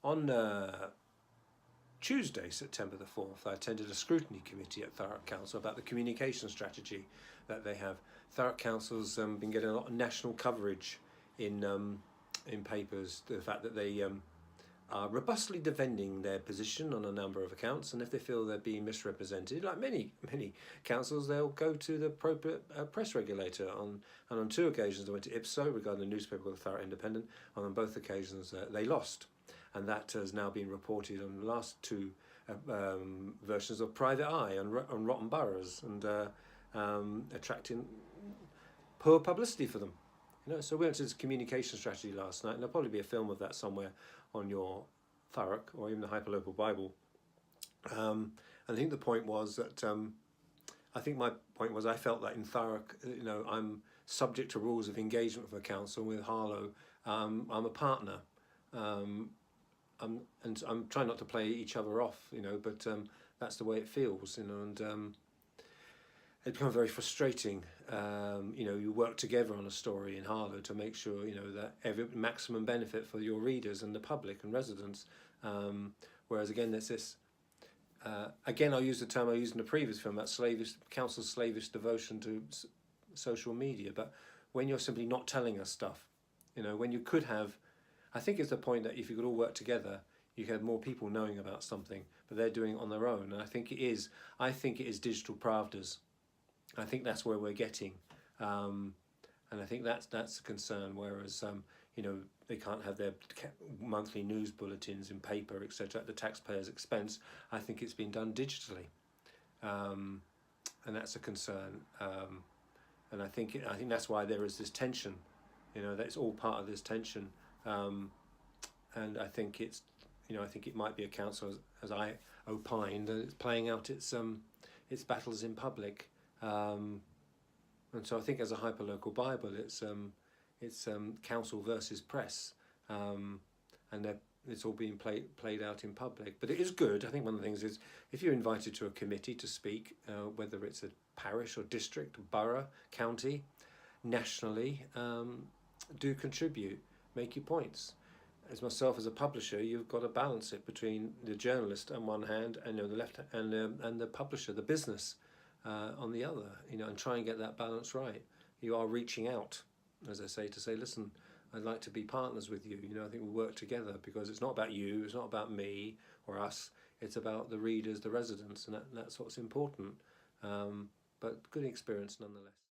On Tuesday, September the 4th, I attended a scrutiny committee at Thurrock Council about the communication strategy that they have. Thurrock Council's been getting a lot of national coverage in papers, the fact that they are robustly defending their position on a number of accounts, and if they feel they're being misrepresented, like many councils, they'll go to the appropriate press regulator. And on two occasions they went to IPSO regarding the newspaper called Thurrock Independent, and on both occasions they lost. And that has now been reported on the last two versions of Private Eye on Rotten Boroughs, and attracting poor publicity for them. So we went to this communication strategy last night, and there'll probably be a film of that somewhere on your Thurrock or even the Hyperlocal Bible. And I think the point was that I felt that in Thurrock, I'm subject to rules of engagement for the council. With Harlow, I'm a partner. And I'm trying not to play each other off, but that's the way it feels, and it becomes very frustrating. You work together on a story in Harlow to make sure, that every maximum benefit for your readers and the public and residents. Whereas again, there's this, again, I'll use the term I used in the previous film, that council's slavish devotion to social media. But when you're simply not telling us stuff, when you could have, I think it's the point that if you could all work together, you could have more people knowing about something, but they're doing it on their own. And I think it is digital pravdas. I think that's where we're getting, and I think that's a concern. Whereas they can't have their monthly news bulletins in paper, etc., at the taxpayer's expense. I think it's been done digitally, and that's a concern. And I think that's why there is this tension. That's all part of this tension. And I think it might be a council, as I opined, that it's playing out its battles in public. And so I think as a hyperlocal Bible, it's council versus press, and it's all being played out in public. But it is good. I think one of the things is, if you're invited to a committee to speak, whether it's a parish or district, borough, county, nationally, do contribute, make your points. As myself as a publisher, you've got to balance it between the journalist on one hand and the left, and the publisher, the business, on the other. And try and get that balance right. You are reaching out, as I say, to say, listen, I'd like to be partners with you. I think we work together, because it's not about you, it's not about me or us. It's about the readers, the residents, and that's what's important. But good experience nonetheless.